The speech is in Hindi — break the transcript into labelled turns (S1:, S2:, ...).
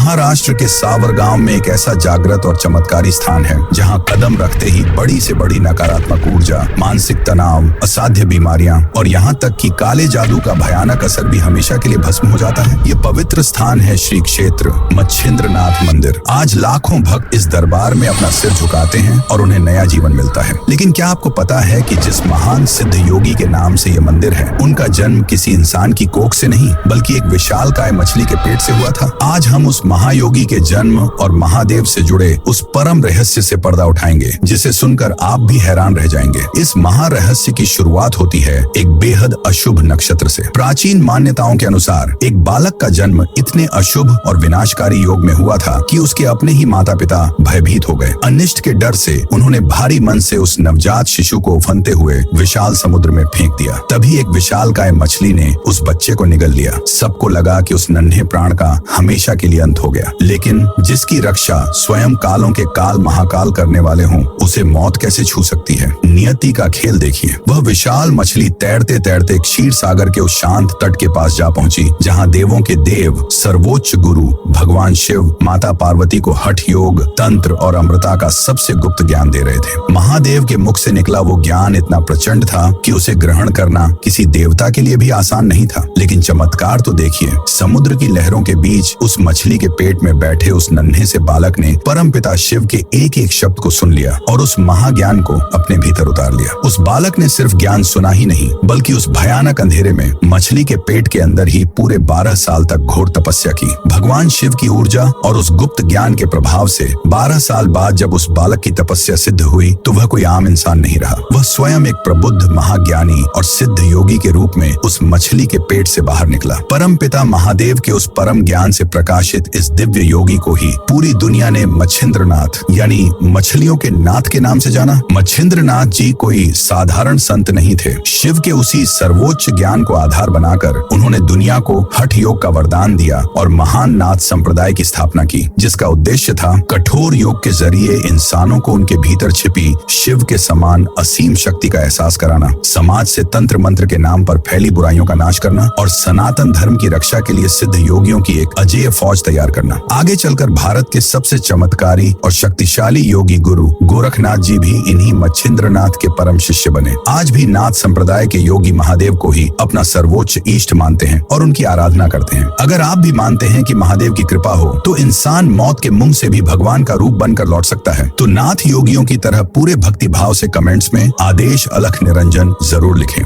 S1: महाराष्ट्र के सावर गांव में एक ऐसा जागृत और चमत्कारी स्थान है जहां कदम रखते ही बड़ी से बड़ी नकारात्मक ऊर्जा, मानसिक तनाव, असाध्य बीमारियां और यहां तक कि काले जादू का भयानक असर भी हमेशा के लिए भस्म हो जाता है। ये पवित्र स्थान है श्री क्षेत्र मच्छिंद्रनाथ मंदिर। आज लाखों भक्त इस दरबार में अपना सिर झुकाते हैं और उन्हें नया जीवन मिलता है। लेकिन क्या आपको पता है कि जिस महान सिद्ध योगी के नाम से ये मंदिर है, उनका जन्म किसी इंसान की कोख से नहीं बल्कि एक विशालकाय मछली के पेट से हुआ था। आज हम उस महायोगी के जन्म और महादेव से जुड़े उस परम रहस्य से पर्दा उठाएंगे जिसे सुनकर आप भी हैरान रह जाएंगे। इस महारहस्य की शुरुआत होती है एक बेहद अशुभ नक्षत्र से। प्राचीन मान्यताओं के अनुसार एक बालक का जन्म इतने अशुभ और विनाशकारी योग में हुआ था कि उसके अपने ही माता पिता भयभीत हो गए। अनिष्ट के डर से उन्होंने भारी मन से उस नवजात शिशु को उफनते हुए विशाल समुद्र में फेंक दिया। तभी एक विशालकाय मछली ने उस बच्चे को निगल लिया। सबको लगा कि उस नन्हे प्राण का हमेशा के लिए अंत हो गया। लेकिन जिसकी रक्षा स्वयं कालों के काल महाकाल करने वाले हों, उसे मौत कैसे छू सकती है। नियति का खेल देखिए। वह विशाल मछली तैरते तैरते क्षीर सागर के उस शांत तट के पास जा पहुंची जहां देवों के देव, सर्वोच्च गुरु भगवान शिव माता पार्वती को हठ योग, तंत्र और अमृता का सबसे गुप्त ज्ञान दे रहे थे। महादेव के मुख से निकला वो ज्ञान इतना प्रचंड था कि उसे ग्रहण करना किसी देवता के लिए भी आसान नहीं था। लेकिन चमत्कार तो देखिए, समुद्र की लहरों के बीच उस मछली के पेट में बैठे उस नन्हे से बालक ने परमपिता शिव के एक एक शब्द को सुन लिया और उस महाज्ञान को अपने भीतर उतार लिया। उस बालक ने सिर्फ ज्ञान सुना ही नहीं बल्कि उस भयानक अंधेरे में मछली के पेट के अंदर ही पूरे 12 साल तक घोर तपस्या की। भगवान शिव की ऊर्जा और उस गुप्त ज्ञान के प्रभाव से 12 साल बाद जब उस बालक की तपस्या सिद्ध हुई तो वह कोई आम इंसान नहीं रहा। वह स्वयं एक प्रबुद्ध महाज्ञानी और सिद्ध योगी के रूप में उस मछली के पेट से बाहर निकला। परम पिता महादेव के उस परम ज्ञान से प्रकाशित इस दिव्य योगी को ही पूरी दुनिया ने मच्छिंद्रनाथ यानी मछलियों के नाथ के नाम से जाना। मच्छिंद्रनाथ जी कोई साधारण संत नहीं थे। शिव के उसी सर्वोच्च ज्ञान को आधार बनाकर उन्होंने दुनिया को हठ योग का वरदान दिया और महान नाथ संप्रदाय की स्थापना की, जिसका उद्देश्य था कठोर योग के जरिए इंसानों को उनके भीतर छिपी शिव के समान असीम शक्ति का एहसास कराना, समाज से तंत्र मंत्र के नाम पर फैली बुराइयों का नाश करना और सनातन धर्म की रक्षा के लिए सिद्ध योगियों की एक अजेय फौज तैयार करना। आगे चलकर भारत के सबसे चमत्कारी और शक्तिशाली योगी गुरु गोरखनाथ जी भी इन्हीं मच्छिंद्रनाथ के परम शिष्य बने। आज भी नाथ संप्रदाय के योगी महादेव को ही अपना सर्वोच्च इष्ट मानते हैं और उनकी आराधना करते हैं। अगर आप भी मानते हैं कि महादेव की कृपा हो तो इंसान मौत के मुंह से भी भगवान का रूप बनकर लौट सकता है। तो नाथ योगियों की तरह पूरे भक्ति भाव से कमेंट्स में आदेश अलख निरंजन जरूर लिखें।